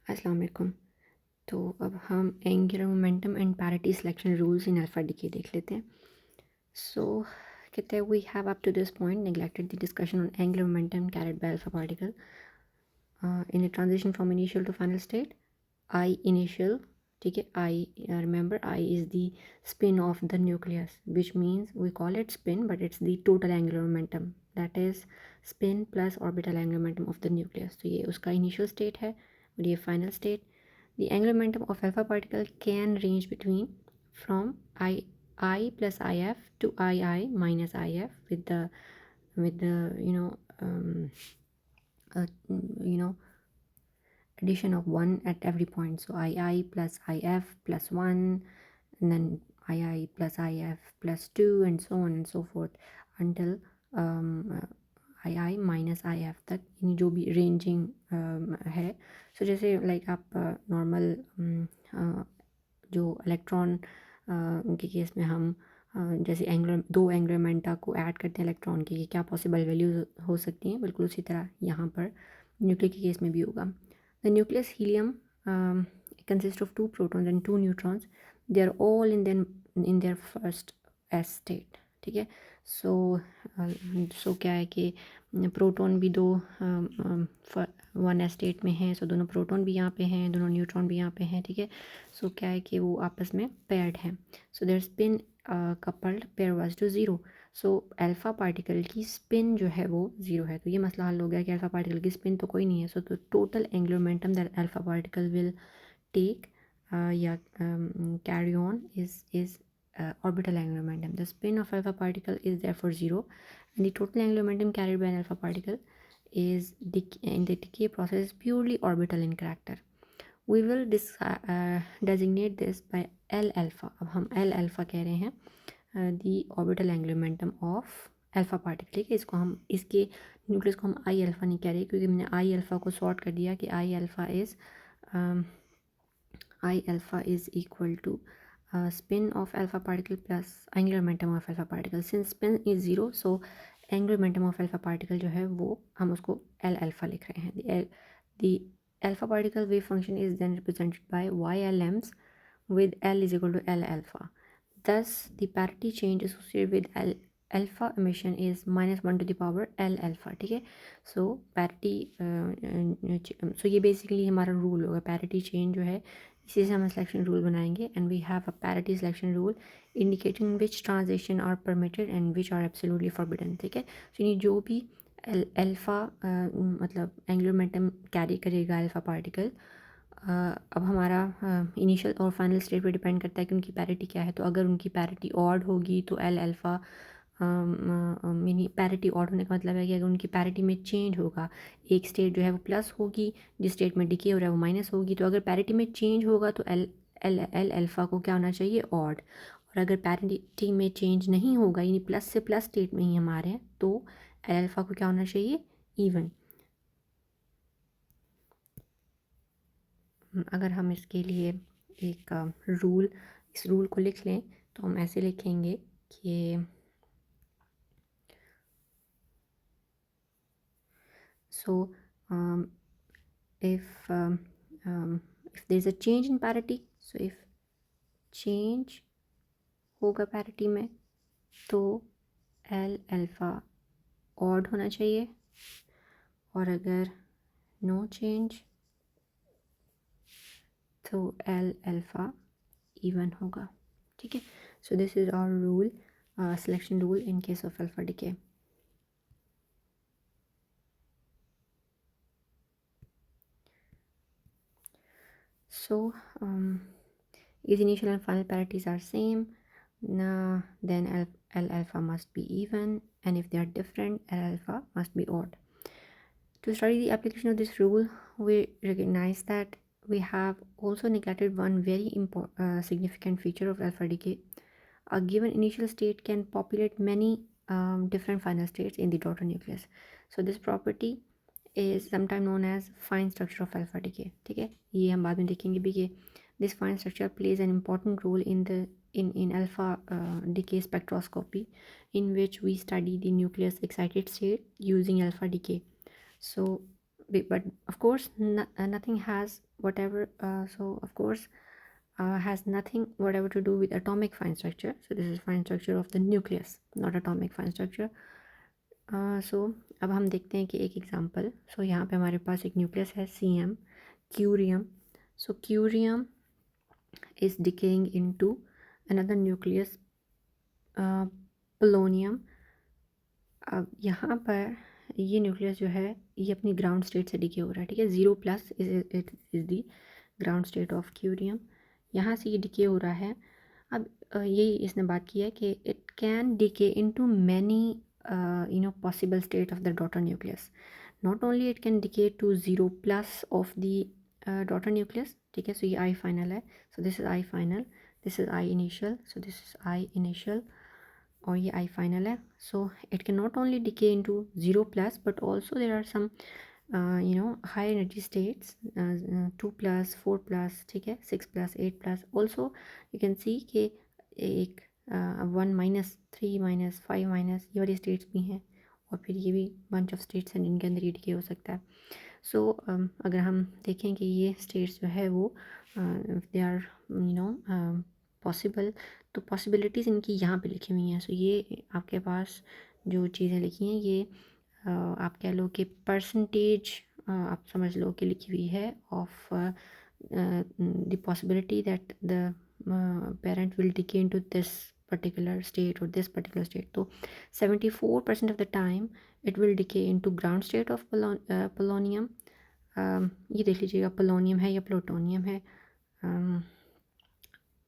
अस्सलाम वालेकुम। तो अब हम angular momentum and parity selection rules in alpha decay देख लेते हैं। सो कहते हैं we have up to this point neglected the discussion on angular momentum carried by alpha particle in a transition from initial to final state. I initial, ठीक है, I remember I is the spin of the nucleus, which means we call it spin, but it's the total angular momentum, that is spin plus orbital angular momentum of the nucleus. तो ये उसका initial state है और ये final state. The angular momentum of alpha particle can range between from I plus IF to II minus IF with the you know addition of 1 at every point. So II plus IF plus 1, and then II plus IF plus 2, and so on and so forth until II minus IF तक यानी जो भी ranging है. सो जैसे like आप normal जो electron के case में हम जैसे दो एंगुलर मोमेंटा को ऐड करते हैं इलेक्ट्रॉन की, क्या पॉसिबल वैल्यूज हो सकती हैं, बिल्कुल उसी तरह यहाँ पर न्यूक्लियर के केस में भी होगा. The nucleus helium consists of two protons and two neutrons. They are all in their first S state. ठीक है. सो क्या है कि प्रोटॉन भी दो वन एस स्टेट में हैं. सो दोनों प्रोटॉन भी यहाँ पे हैं, दोनों न्यूट्रॉन भी यहाँ पे हैं. ठीक है. सो क्या है कि वो आपस में पेयर्ड हैं. So their spin coupled pair was to zero. So alpha particle की स्पिन जो है वो ज़ीरो है. तो ये मसला हल हो गया कि अल्फ़ा पार्टिकल की स्पिन तो कोई नहीं है. सो तो total angular momentum that alpha particle will take या carry on is orbital angular momentum. The spin of alpha particle is therefore zero, and the total angular momentum carried by an alpha particle is in the decay process is purely orbital in character. We will designate this by L alpha. अब हम L alpha कह रहे हैं the orbital angular momentum of alpha particle. ठीक है. इसको हम इसके न्यूक्लियस को हम I alpha नहीं कह रहे क्योंकि मैंने I alpha को सॉर्ट कर दिया कि I alpha is equal to spin of alpha particle plus angular momentum of alpha particle. Since spin is zero, so angular momentum of alpha particle जो है वो हम उसको L alpha लिख रहे हैं. The alpha particle wave function is then represented by YLMs with L is equal to L alpha. Thus, the parity change associated with alpha emission is -1 to the power L alpha. ठीक है. सो parity सो ये basically हमारा rule होगा. Parity change जो है इसी से हम सिलेक्शन रूल बनाएंगे. And we have a parity selection rule indicating which transaction are permitted and which are absolutely forbidden. ठीक है. सो ये जो भी अल्फ़ा मतलब एंगुलर मोमेंटम कैरी करेगा अल्फ़ा पार्टिकल, अब हमारा इनिशियल और फाइनल स्टेट पे डिपेंड करता है कि उनकी पैरिटी क्या है. तो अगर उनकी पैरिटी ऑड होगी तो एल अल्फ़ा मीनी पैरिटी ऑड होने का मतलब है कि अगर उनकी पैरिटी में चेंज होगा, एक स्टेट जो है वो प्लस होगी, जिस स्टेट में डिके हो रहा है वो माइनस होगी. तो अगर पैरिटी में चेंज होगा तो एल अल्फ़ा को क्या होना चाहिए, ऑड. और अगर पैरिटी में चेंज नहीं होगा यानी प्लस से प्लस स्टेट में ही हमारे हैं तो एल अल्फ़ा को क्या होना चाहिए, इवन. अगर हम इसके लिए एक रूल इस रूल को लिख लें तो हम ऐसे लिखेंगे कि so if there is a change in parity, so if change होगा पैरिटी में तो एल अल्फ़ा ऑड होना चाहिए, और अगर नो चेंज तो एल अल्फ़ा इवन होगा. ठीक है. So this is our rule, selection rule in case of alpha decay. So if initial and final parities are same, then L alpha must be even, and if they are different, L alpha must be odd. To study the application of this rule, we recognize that we have also neglected one very significant feature of alpha decay. A given initial state can populate many different final states in the daughter nucleus. So this property is sometimes known as fine structure of alpha decay. ठीक है. ये हम बाद में देखेंगे भी कि this fine structure plays an important role in alpha decay spectroscopy, in which we study the nucleus excited state using alpha decay. So but of course nothing has whatever so of course has nothing whatever to do with atomic fine structure. So this is fine structure of the nucleus, not atomic fine structure. सो अब हम देखते हैं कि एक example. सो यहाँ पे हमारे पास एक न्यूक्लियस है CM, curium. So curium is decaying into another nucleus, polonium. अब यहाँ पर ये न्यूक्लियस जो है ये अपनी ग्राउंड स्टेट से डिके हो रहा है, ठीक है. 0+ is the ground state of curium. यहाँ से ये डिके हो रहा है. अब यही इसने बात की है कि it can decay into many possible state of the daughter nucleus. Not only it can decay to 0+ of the daughter nucleus, ठीक है. सो ये I final है. So this is I final, this is I initial, so this is I initial और ये I final है. सो it can not only decay into 0+, but also there are some high energy states, 2+, 4+, ठीक है, 6+, 8+. also you can see कि एक 1-3 -5 ये वाली states भी हैं और फिर ये भी बंच ऑफ स्टेट्स हैं जिनके अंदर ये डिके हो सकता है. सो अगर हम देखें कि ये स्टेट्स जो है वो दे आर पॉसिबल, तो पॉसिबिलिटीज़ इनकी यहाँ पे लिखी हुई हैं. सो ये आपके पास जो चीज़ें लिखी हैं ये आप कह लो कि परसेंटेज आप समझ लो कि लिखी हुई है of the possibility that the parent will decay into this particular state or this particular state. तो 74% of the time it will decay into ground state of polonium. ये देख लीजिएगा polonium है या plutonium है.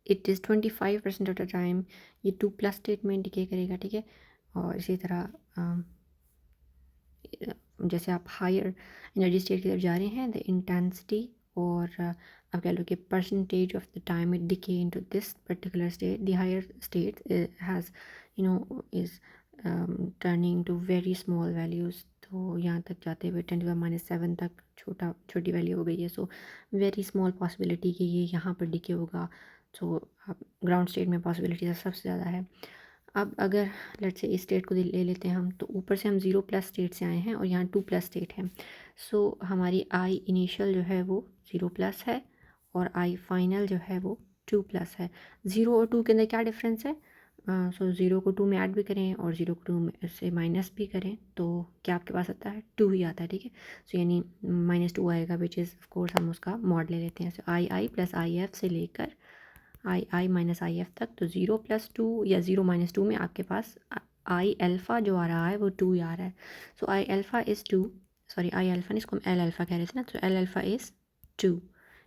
it is 25% of the time ये 2+ state में decay करेगा, ठीक है. और इसी तरह जैसे आप हायर एनर्जी स्टेट की तरफ जा रहे हैं, द इंटेंसिटी और आप कह लो कि percentage of the time it decay into this particular state, the higher state has is turning to very small values. तो यहाँ तक जाते हुए 10⁻⁷ तक छोटी वैल्यू हो गई है. सो वेरी स्मॉल पॉसिबिलिटी कि ये यहाँ पर डिके होगा. सो ग्राउंड स्टेट में पॉसिबिलिटी सबसे ज़्यादा है. अब अगर लेट्स से इस स्टेट को ले लेते हैं हम, तो ऊपर से हम 0+ स्टेट से आए हैं और यहाँ 2+ स्टेट है. सो हमारी I इनिशियल जो है वो 0+ है और I फाइनल जो है वो 2+ है. 0 और 2 के अंदर क्या डिफरेंस है? सो 0 को 2 में ऐड भी करें और 0 को 2 में से माइनस भी करें तो क्या आपके पास आता है? 2 ही आता है, ठीक है. सो यानी -2 आएगा, विच इज़ ऑफ कोर्स हम उसका मॉड ले लेते हैं. सो I + IF से लेकर I -IF तक, तो 0+2 या 0-2 में आपके पास I अल्फ़ा जो आ रहा है वो 2 ही आ रहा है. सो I alpha is 2, sorry I alpha नहीं, इसको हम L अल्फ़ा कह रहे थे ना. तो L अल्फ़ा इज़ 2,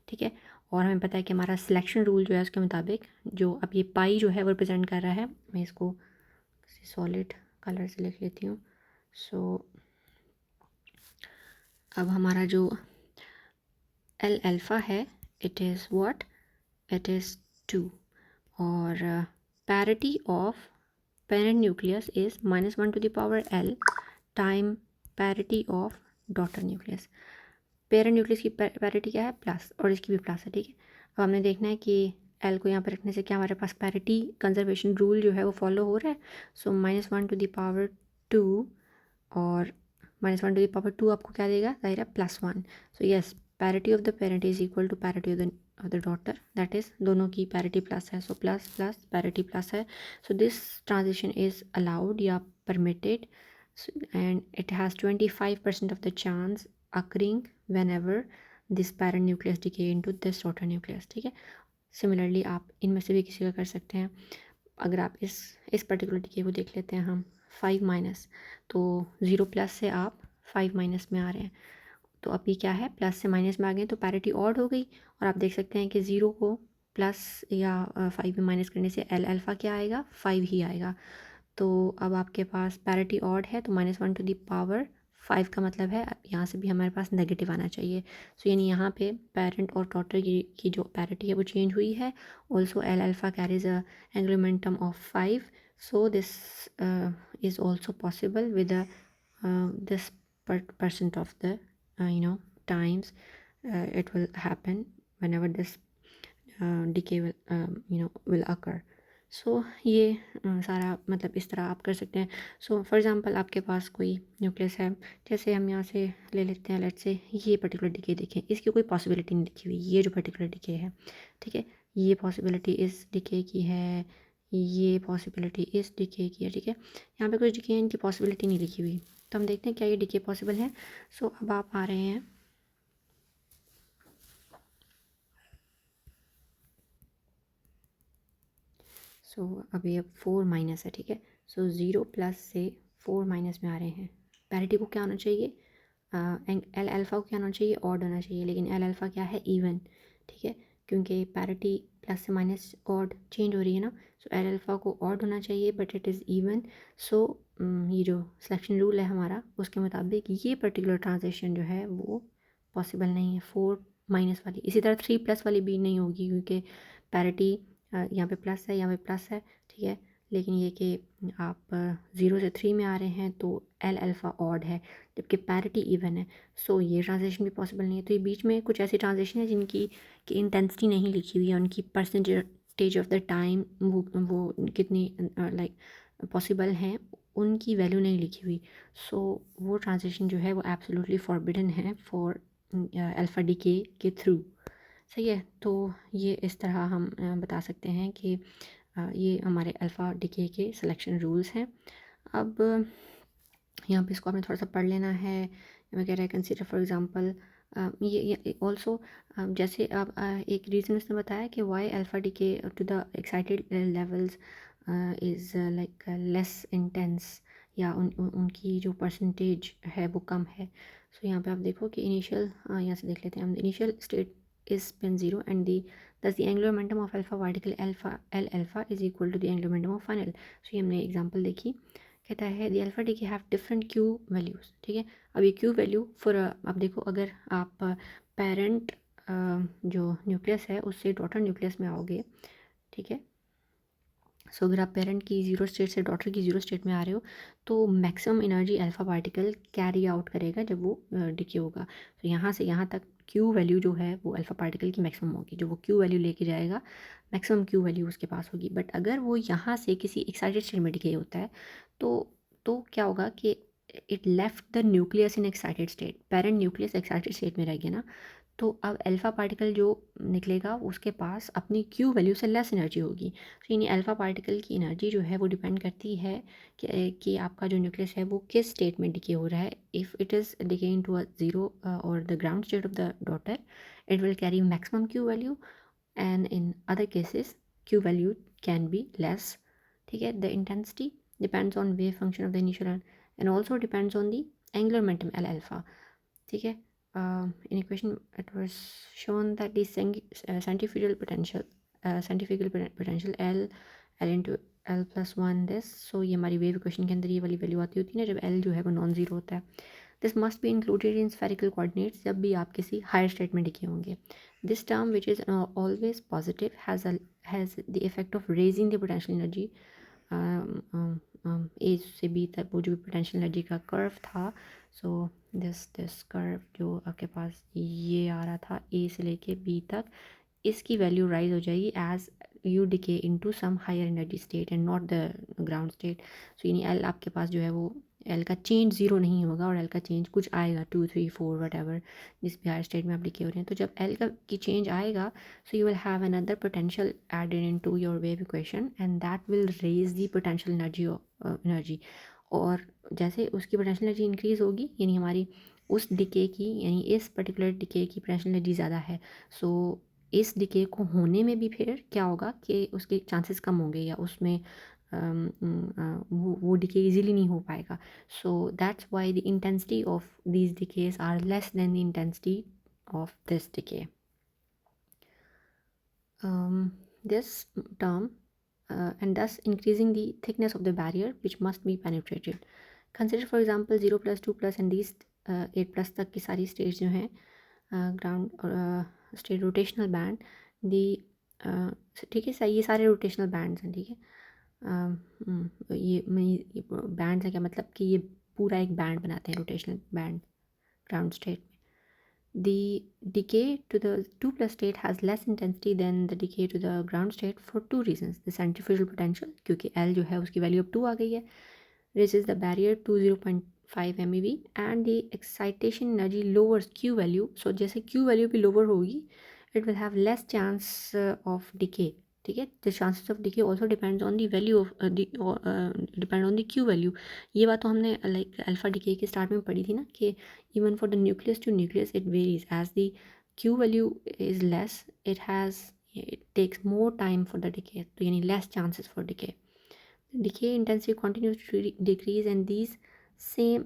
ठीक है. और हमें पता है कि हमारा सिलेक्शन रूल जो है उसके मुताबिक जो अब ये पाई जो है वो रिप्रेजेंट कर रहा है. मैं इसको किसी सॉलिड कलर से लिख लेती हूँ. सो अब हमारा जो L अल्फ़ा है it is what? It is 2 और parity of parent nucleus is -1⁻L time parity of daughter nucleus. Parent nucleus की पैरिटी क्या है? प्लस, और इसकी भी प्लस है, ठीक है. अब हमने देखना है कि L को यहाँ पर रखने से क्या हमारे पास पैरिटी कंजर्वेशन रूल जो है वो फॉलो हो रहा है. सो -1⁻2 और -1⁻2 आपको क्या देगा? जाहिर है +1. So yes, parity of the parent is equal to parity of the daughter, that is दोनों की पैरिटी प्लस है. So plus plus parity plus है. So this transition is allowed या permitted and it has 25% of the chance occurring whenever this parent nucleus decay into this daughter nucleus, ठीक है. Similarly आप इनमें से भी किसी का कर सकते हैं. अगर आप इस पर्टिकुलर डिके को देख लेते हैं हम 5-, तो 0+ से आप 5- में आ रहे हैं. तो अभी क्या है? प्लस से माइनस में आ गए तो पैरिटी ऑड हो गई. और आप देख सकते हैं कि 0 को प्लस या 5 में माइनस करने से L अल्फ़ा क्या आएगा? 5 ही आएगा. तो अब आपके पास पैरिटी ऑड है तो -1⁵ का मतलब है यहाँ से भी हमारे पास नेगेटिव आना चाहिए. सो यानी यहाँ पे पेरेंट और डॉटर की जो पैरिटी है वो चेंज हुई है. Also L alpha carries a angular momentum of 5. So this is also possible with this % of the times it will happen whenever this decay will occur. सो ये सारा मतलब इस तरह आप कर सकते हैं। सो फॉर एग्ज़ाम्पल आपके पास कोई न्यूक्लियस है, जैसे हम यहाँ से ले लेते हैं, लेट्स से ये पर्टिकुलर डिके देखें, इसकी कोई पॉसिबिलिटी नहीं लिखी हुई, ये जो पर्टिकुलर डिके है, ठीक है, ये पॉसिबिलिटी इस डिके की है, ये पॉसिबिलिटी इस डिके की है, ठीक है। यहाँ पे कुछ डिके हैं, इनकी पॉसिबिलिटी नहीं लिखी हुई, तो हम देखते हैं क्या ये डिके पॉसिबल है। सो अब आप आ रहे हैं, सो अभी अब 4 माइनस है, ठीक है। सो 0 प्लस से 4 माइनस में आ रहे हैं। पैरिटी को क्या होना चाहिए, एल अल्फ़ा को क्या होना चाहिए, ऑड होना चाहिए, लेकिन एल अल्फ़ा क्या है, इवन, ठीक है, क्योंकि पैरिटी प्लस से माइनस ऑड चेंज हो रही है ना। सो एल अल्फ़ा को ऑड होना चाहिए बट इट इज़ इवन। सो ये जो सिलेक्शन रूल है हमारा, उसके मुताबिक ये पर्टिकुलर ट्रांजेक्शन जो है वो पॉसिबल नहीं है, 4 माइनस वाली। इसी तरह 3 प्लस वाली भी नहीं होगी, क्योंकि पैरिटी यहाँ पे प्लस है, यहाँ पे प्लस है, ठीक है, लेकिन ये कि आप 0 से 3 में आ रहे हैं तो एल अल्फ़ा ऑड है जबकि पैरिटी इवन है। सो ये ट्रांजेक्शन भी पॉसिबल नहीं है। तो ये बीच में कुछ ऐसी ट्रांजेक्शन है जिनकी की इंटेंसिटी नहीं लिखी हुई है, उनकी परसेंटेज ऑफ द टाइम वो कितनी लाइक पॉसिबल हैं, उनकी वैल्यू नहीं लिखी हुई। सो वो ट्रांजेक्शन जो है वो एब्सोल्युटली फॉरबिडन है फॉर अल्फ़ा डीके के थ्रू। सही है, तो ये इस तरह हम बता सकते हैं कि ये हमारे अल्फ़ा डीके के सिलेक्शन रूल्स हैं। अब यहाँ पे इसको आपने थोड़ा सा पढ़ लेना है। मैं कह रहा है कंसीडर फॉर एग्जांपल ये ऑल्सो, जैसे अब एक रीज़न उसने बताया कि why alpha decay to the excited levels is like less intense, या उनकी जो परसेंटेज है वो कम है। सो यहाँ पे आप देखो कि इनिशियल, यहाँ से देख लेते हैं हम, initial state is spin 0 and thus the angular momentum of alpha particle alpha L alpha is equal to the angular momentum of final। so ये हमने एग्जांपल देखी, कहता है the alpha decay have different Q values, ठीक है। अब ये Q value for, अब देखो अगर आप पेरेंट जो न्यूक्लियस है उससे डॉटर न्यूक्लियस में आओगे, ठीक है। सो अगर आप पेरेंट की जीरो स्टेट से डॉटर की जीरो स्टेट में आ रहे हो तो maximum energy alpha particle carry out करेगा जब वो डिके होगा। तो यहाँ से यहाँ तक क्यू वैल्यू जो है वो अल्फा पार्टिकल की मैक्सिमम होगी, जो वो क्यू वैल्यू लेके जाएगा मैक्सिमम क्यू वैल्यू उसके पास होगी। बट अगर वो यहाँ से किसी एक्साइटेड स्टेट में डिके होता है तो क्या होगा कि it left the nucleus in excited state, parent nucleus excited state में रह गया ना, तो अब अल्फ़ा पार्टिकल जो निकलेगा उसके पास अपनी क्यू वैल्यू से लेस एनर्जी होगी। तो यानी अल्फ़ा पार्टिकल की एनर्जी जो है वो डिपेंड करती है कि आपका जो न्यूक्लियस है वो किस स्टेट में डिके हो रहा है। If it is decaying to a zero और the ground state of the daughter, it will carry maximum Q value, and in other cases Q value can be less, ठीक है। The intensity depends on wave function of the initial and also depends on the angular momentum L alpha, ठीक है। In equation it was shown that the centrifugal potential L into L plus 1 this, so ये हमारी wave equation के अंदर ये वाली value आती होती है ना जब L जो है वो नॉन ज़ीरो होता है। This must be included in spherical coordinates, जब भी आप किसी हायर स्टेट में लिखे होंगे। This term which is always positive has the effect of raising the potential energy A से बी तक, वो जो भी पोटेंशियल एनर्जी का कर्व था। सो दिस कर्व जो आपके पास ये आ रहा था ए से लेके बी तक, इसकी वैल्यू राइज हो जाएगी as you decay into some higher energy state and not the ground state. So यानी एल आपके पास जो है वो एल का चेंज ज़ीरो नहीं होगा और एल का चेंज कुछ आएगा 2 3 4 वट एवर, जिस भी हायर स्टेट में आप डिके हो रहे हैं। तो जब एल का की चेंज आएगा so you will have another potential added into your wave equation and that will raise the potential energy. और जैसे उसकी पोटेंशियल एनर्जी इंक्रीज़ होगी, यानी हमारी उस डिके की, यानी इस पर्टिकुलर डिके की पोटेंशियल एनर्जी ज़्यादा है, सो इस डिके को होने में भी फिर क्या होगा कि उसके चांसेस कम होंगे या उसमें वो डिके इजीली नहीं हो पाएगा। So that's why the intensity of these decays are less than the intensity of this decay. This term and thus increasing the thickness of the barrier which must be penetrated. Consider for example 0 plus 2 plus and these 8 plus तक की सारी stage जो हैं ground state rotational band दी, ठीक है सही, ये सारे रोटेशनल बैंड्स हैं, ठीक है। ये बैंड्स हैं क्या मतलब कि ये पूरा एक बैंड बनाते हैं रोटेशनल बैंड ग्राउंड स्टेट में। The decay to the 2 plus state has less intensity than the decay to the ground state for two reasons. The centrifugal potential, क्योंकि L जो है उसकी वैल्यू अब 2 आ गई है, raises the barrier to 0.5 MeV, and the excitation energy lowers Q value. So जैसे Q value भी lower होगी, it will have less chance of decay. ठीक है, the chances of decay also depends on the value of depend on the Q value. ये बात तो हमने like alpha decay के स्टार्ट में पढ़ी थी ना, कि even for the nucleus to nucleus it varies as the Q value is less, it takes more time for the decay, तो यानी less chances for decay. Decay intensity continues to decrease, and these same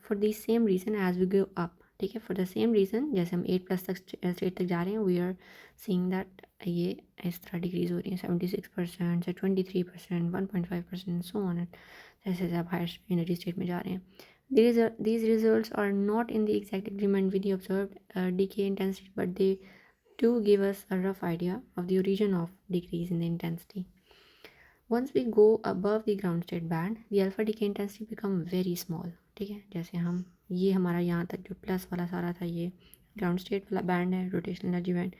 for the same reason as we go up. ठीक है, for the same reason जैसे हम 8+ तक state तक जा रहे हैं, we are seeing that ये इस तरह डिक्रीज हो रही है 76% से 23%, 1.5%, so on, जैसे जैसे आप हायर एनर्जी स्टेट में जा रहे हैं. These results are not in the exact agreement with the observed decay intensity, but they do give us a rough idea of the origin of decrease in the intensity. Once we go above the ground state band, the alpha decay intensity become very small. ठीक है, जैसे हम ये हमारा यहाँ तक जो plus वाला सारा था ये ग्राउंड स्टेट वाला बैंड है, रोटेशनल एनर्जी बैंड.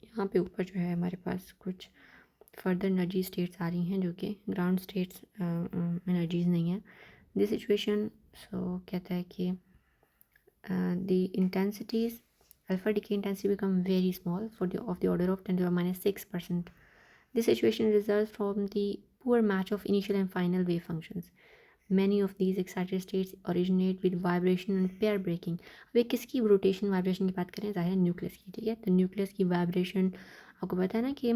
यहाँ पे ऊपर जो है हमारे पास कुछ फर्दर एनर्जी स्टेट्स आ रही हैं जो कि ग्राउंड स्टेट्स एनर्जीज नहीं है. दिस सिचुएशन सो कहता है कि the intensities alpha decay intensity become very small for the of the order of 10 to the minus 6%. This situation results from the poor match of initial and final wave functions. Many of these excited states originate with vibration and pair breaking. अब ये किसकी rotation vibration की बात करें, जाहिर है nucleus की. ठीक है, तो न्यूक्लियस की वाइब्रेशन आपको पता है ना कि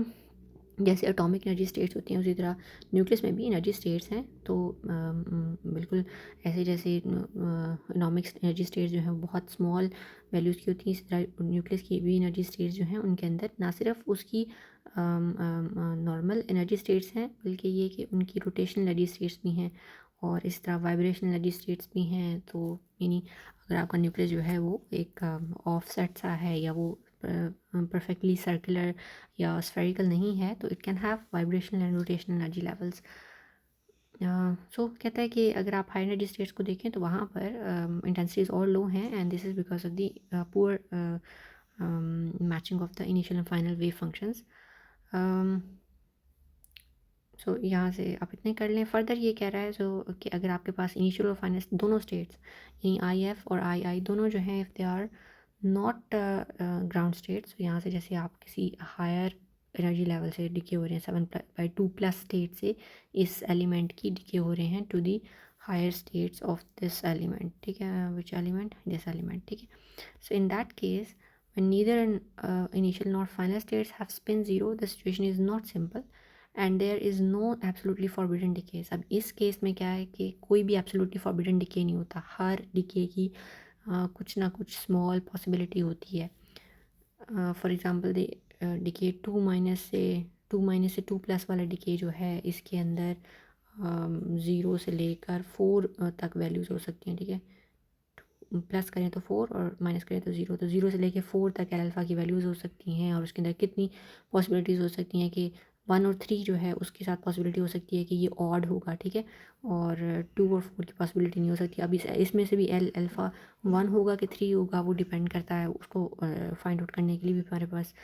जैसे एटॉमिक एनर्जी स्टेट्स होती हैं उसी तरह न्यूक्लियस में भी एनर्जी स्टेट्स हैं. तो बिल्कुल ऐसे जैसे एटॉमिक एनर्जी स्टेट्स जो हैं बहुत स्मॉल वैल्यूज़ की होती हैं, इसी तरह न्यूक्लियस की भी एनर्जी स्टेट्स जो हैं उनके अंदर ना सिर्फ उसकी नॉर्मल एनर्जी स्टेट्स हैं, बल्कि ये कि उनकी रोटेशनल एनर्जी स्टेट्स भी हैं और इस तरह वाइब्रेशनल एनर्जी स्टेट्स भी हैं. तो यानी अगर आपका न्यूक्लियस जो है वो एक ऑफसेट सा है या वो परफेक्टली सर्कुलर या स्फेरिकल नहीं है, तो it can have vibrational and rotational energy levels. So कहता है कि अगर आप हाई एनर्जी स्टेट्स को देखें तो वहाँ पर इंटेंसिटीज और लो हैं, and this is because of the poor matching of the initial and final wave functions. So यहाँ से आप इतने कर लें. फर्दर ये कह रहा है कि अगर आपके पास इनिशियल और फाइनल दोनों स्टेट्स यानी आई एफ और आई दोनों जो हैं, if they are not ground states, यहाँ से जैसे आप किसी हायर एनर्जी लेवल से डिके हो रहे हैं 7/2+ स्टेट से इस एलिमेंट की डिके हो रहे हैं to the higher states of this element. ठीक है, विच एलिमेंट, दिस एलिमेंट. ठीक है, so in that case when neither initial nor final states have spin zero, the situation is not simple and there is no absolutely forbidden decay. अब इस case में क्या है कि कोई भी absolutely forbidden decay नहीं होता, हर decay की कुछ ना कुछ स्मॉल पॉसिबिलिटी होती है. फॉर एग्ज़ाम्पल डिके 2- से 2+ वाला डिके जो है इसके अंदर 0 से लेकर 4 तक वैल्यूज़ हो सकती हैं. ठीक है, प्लस करें तो 4 और माइनस करें तो 0, तो 0 से लेके 4 तक अल्फ़ा की वैल्यूज़ हो सकती हैं. और उसके अंदर कितनी पॉसिबिलिटीज़ हो सकती हैं कि 1 और 3 जो है उसके साथ पॉसिबिलिटी हो सकती है कि ये ऑड होगा. ठीक है, और 2 और 4 की पॉसिबिलिटी नहीं हो सकती. अब इसमें से भी अल्फ़ा 1 होगा कि 3 होगा वो डिपेंड करता है. उसको फाइंड आउट करने के लिए भी हमारे पास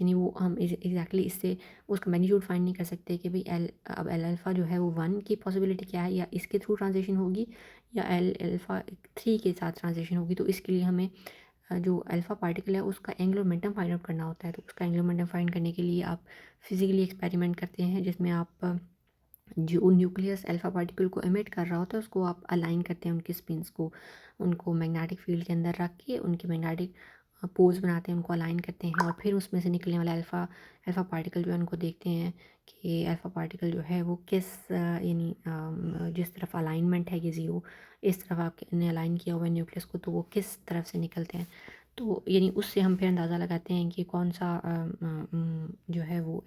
यानी वो हम एग्जैक्टली इससे उसका मैग्नीट्यूड फाइंड नहीं कर सकते कि भाई अब अल्फ़ा जो है वो 1 की पॉसिबिलिटी क्या है, या इसके थ्रू ट्रांजिशन होगी या अल्फ़ा 3 के साथ ट्रांजिशन होगी. तो इसके लिए हमें जो अल्फ़ा पार्टिकल है उसका एंगुलर मोमेंटम फाइंड आउट करना होता है. तो उसका एंगुलर मोमेंटम फाइंड करने के लिए आप फिजिकली एक्सपेरिमेंट करते हैं जिसमें आप जो न्यूक्लियस अल्फ़ा पार्टिकल को एमिट कर रहा होता है उसको आप अलाइन करते हैं, उनके स्पिन्स को, उनको मैग्नेटिक फील्ड के अंदर रख के उनके मैग्नेटिक पोल्स बनाते हैं, उनको अलाइन करते हैं, और फिर उसमें से निकलने वाला अल्फ़ा पार्टिकल जो है उनको देखते हैं कि अल्फ़ा पार्टिकल जो है वो किस यानी जिस तरफ अलाइनमेंट है ये ज़ीरो, इस तरफ आपने अलाइन किया हुआ है न्यूक्लियस को, तो वो किस तरफ से निकलते हैं. तो यानी उससे हम फिर अंदाज़ा लगाते हैं कि कौन सा जो है वो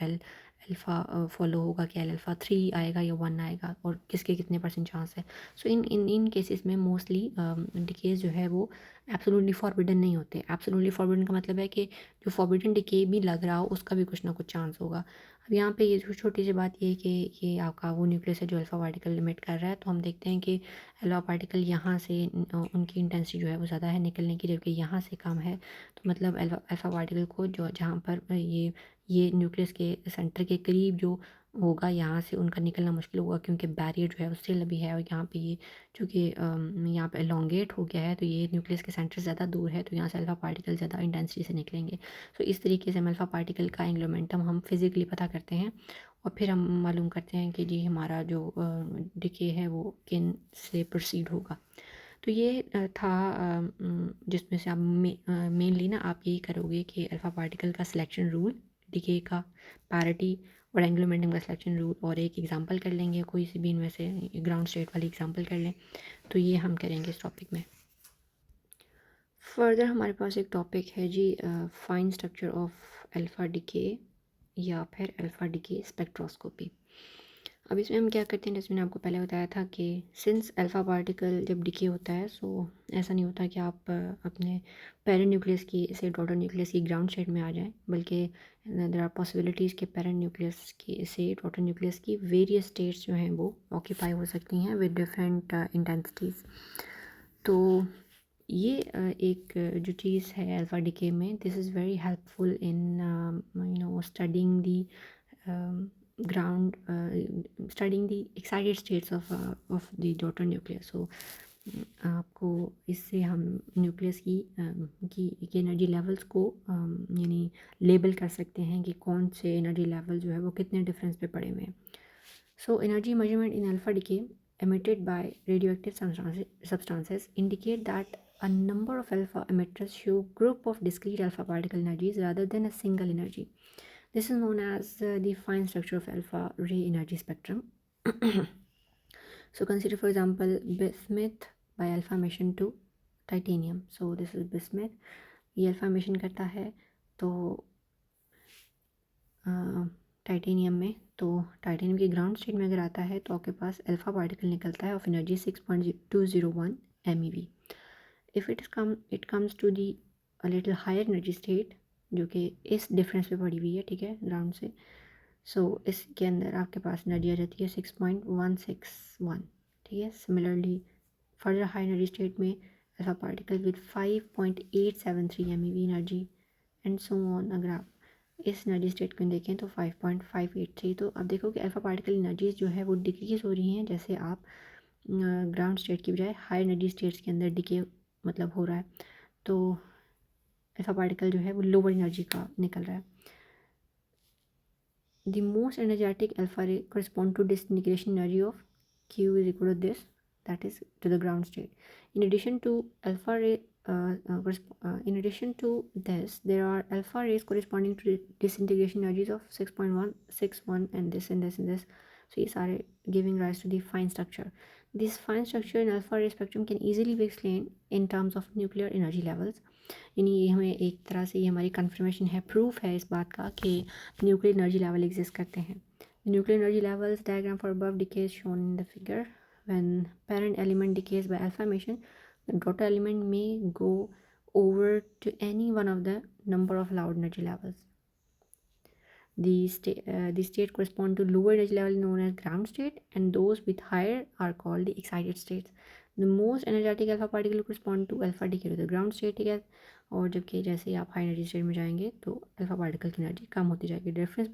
अल्फ़ा फॉलो होगा, क्या अल्फ़ा 3 आएगा या 1 आएगा, और किसके कितने % चांस है। सो इन इन इन केसेस में मोस्टली डिकेज जो है वो एब्सोल्युटली फॉरबिडन नहीं होते। एब्सोल्युटली फॉरबिडन का मतलब है कि जो फॉरबिडन डिके भी लग रहा हो उसका भी कुछ ना कुछ चांस होगा। अब यहाँ पे ये छोटी सी बात ये है कि ये आपका वो न्यूक्लियस है जो अल्फ़ा पार्टिकल लिमिट कर रहा है, तो हम देखते हैं कि अल्फ़ा पार्टिकल यहाँ से उनकी इंटेंसिटी जो है वो ज़्यादा है निकलने की, जबकि यहाँ से कम है। तो मतलब अल्फ़ा पार्टिकल को जो जहाँ पर ये न्यूक्लियस के सेंटर के करीब जो होगा यहाँ से उनका निकलना मुश्किल होगा, क्योंकि बैरियर जो है वो स्टिल अभी है, और यहाँ पे ये चूँकि यहाँ पे एलोंगेट हो गया है, तो ये न्यूक्लियस के सेंटर से ज़्यादा दूर है, तो यहाँ से अल्फ़ा पार्टिकल ज़्यादा इंटेंसिटी से निकलेंगे। तो इस तरीके से हम अल्फ़ा पार्टिकल का एंगुलर मोमेंटम हम फिज़िकली पता करते हैं, और फिर हम मालूम करते हैं कि जी हमारा जो डिके है वो किन से प्रोसीड होगा। तो ये था जिसमें से आप मेनली ना आप यही करोगे कि अल्फ़ा पार्टिकल का सिलेक्शन रूल, डिके का पैरिटी और एंगुलर मोमेंटम का सिलेक्शन रूल, और एक एग्जांपल कर लेंगे, कोई सी भी इनमें से ग्राउंड स्टेट वाली एग्जांपल कर लें। तो ये हम करेंगे इस टॉपिक में। फर्दर हमारे पास एक टॉपिक है जी fine structure of alpha decay या फिर अल्फ़ा डिके स्पेक्ट्रोस्कोपी। अब इसमें हम क्या करते हैं, जैसे मैंने आपको पहले बताया था कि सिंस अल्फ़ा पार्टिकल जब डिके होता है, सो ऐसा नहीं होता कि आप अपने पेरेंट न्यूक्लियस की से डॉटर न्यूक्लियस की ग्राउंड स्टेट में आ जाएं, बल्कि देयर आर पॉसिबिलिटीज़ के पेरेंट न्यूक्लियस की से डॉटर न्यूक्लियस की वेरियस स्टेट्स जो हैं वो ऑक्यूपाई हो सकती हैं विद डिफरेंट इंटेंसिटीज़। तो ये एक जो चीज़ है अल्फ़ा डिके में, this is very helpful in studying the ground studying the excited states of the daughter nucleus. So आपको इससे हम न्यूक्लियस की एनर्जी लेवल्स को यानी लेबल कर सकते हैं कि कौन से एनर्जी लेवल जो है वो कितने डिफरेंस पे पड़े हुए हैं। So energy measurement in alpha decay emitted by radioactive substances indicate that a number of alpha emitters show group of discrete alpha particle energies rather than a single energy. This is known as the fine structure of alpha ray energy spectrum. So consider for example bismuth by alpha emission to titanium. So this is bismuth, ये alpha emission करता है तो titanium में, तो titanium की ground state में अगर आता है तो आपके पास अल्फा पार्टिकल निकलता है of energy 6.201 MeV. If it comes to the a little higher energy state जो कि इस डिफरेंस पे पड़ी हुई है, ठीक है, ग्राउंड से। सो इसके अंदर आपके पास एनर्जी आ जाती है 6.161, ठीक है। Similarly further high energy state में alpha particle with 5.873 MeV energy and so on. अगर आप इस एनर्जी स्टेट को देखें तो 5.583। तो अब देखो कि अल्फा पार्टिकल एनर्जीज जो है वो डिक्रीज हो रही हैं जैसे आप ग्राउंड स्टेट की बजाय हाई एनर्जी स्टेट्स के अंदर डिके मतलब हो रहा है, तो अल्फा पार्टिकल जो है वो लोअर एनर्जी का निकल रहा है। The most energetic alpha ray correspond to disintegration energy of Q is equal to this, that is to the ground state. In addition to alpha ray, in addition to this, there are alpha rays corresponding to disintegration energies of 6.161 and this and this and this. So these are giving rise to the fine structure. This fine structure in alpha ray spectrum can easily be explained in terms of nuclear energy levels. यानी ये हमें एक तरह से ये हमारी confirmation है, proof है इस बात का कि न्यूक्लियर एनर्जी लेवल एग्जिस्ट करते हैं। Nuclear energy levels diagram for above decays shown in the figure. When parent element decays by alpha emission, the daughter element may go over to any one of the number of loud energy levels. The state correspond to lower energy level known as ground state, and those with higher are called the excited states. The most energetic alpha particle correspond to alpha decay to the ground state, ठीक है। और जबकि जैसे ही आप high energy state में जाएंगे तो alpha particle की एनर्जी कम होती जाएगी। Difference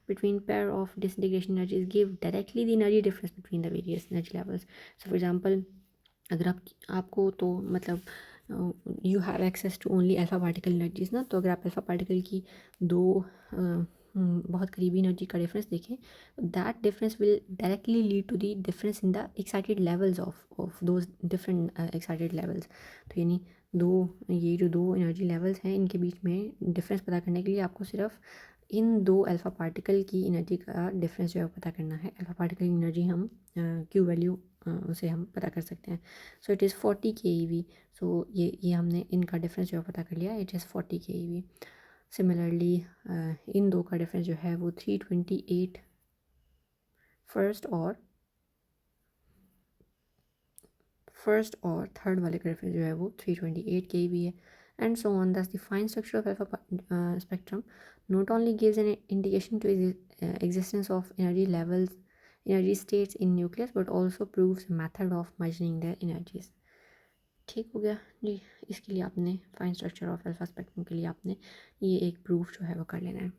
between pair of disintegration energies give directly the energy difference between the various energy levels. So for example, अगर आपको तो मतलब you have access to only alpha particle energies ना, तो अगर आप अल्फा पार्टिकल की दो बहुत करीबी एनर्जी का डिफरेंस देखें, that difference will directly lead to the difference in the excited levels of those different excited levels. तो यानी ये जो दो एनर्जी लेवल्स हैं इनके बीच में डिफरेंस पता करने के लिए आपको सिर्फ इन दो अल्फा पार्टिकल की एनर्जी का डिफरेंस जो है पता करना है। अल्फा पार्टिकल की एनर्जी हम क्यू वैल्यू उसे हम पता कर सकते हैं। So it is 40 keV। सो ये हमने इनका डिफरेंस जो है पता कर लिया, it is 40 keV। Similarly in दो का डिफरेंस जो है वो 328 फर्स्ट और थर्ड वाले का डिफरेंस जो है वो 328 के भी है and so on thus the fine structure of alpha spectrum not only gives an indication to existence of energy levels energy states in nucleus but also proves a method of measuring their energies। ठीक हो गया जी। इसके लिए आपने fine structure of alpha spectrum के लिए आपने ये एक प्रूफ जो है वो कर लेना है।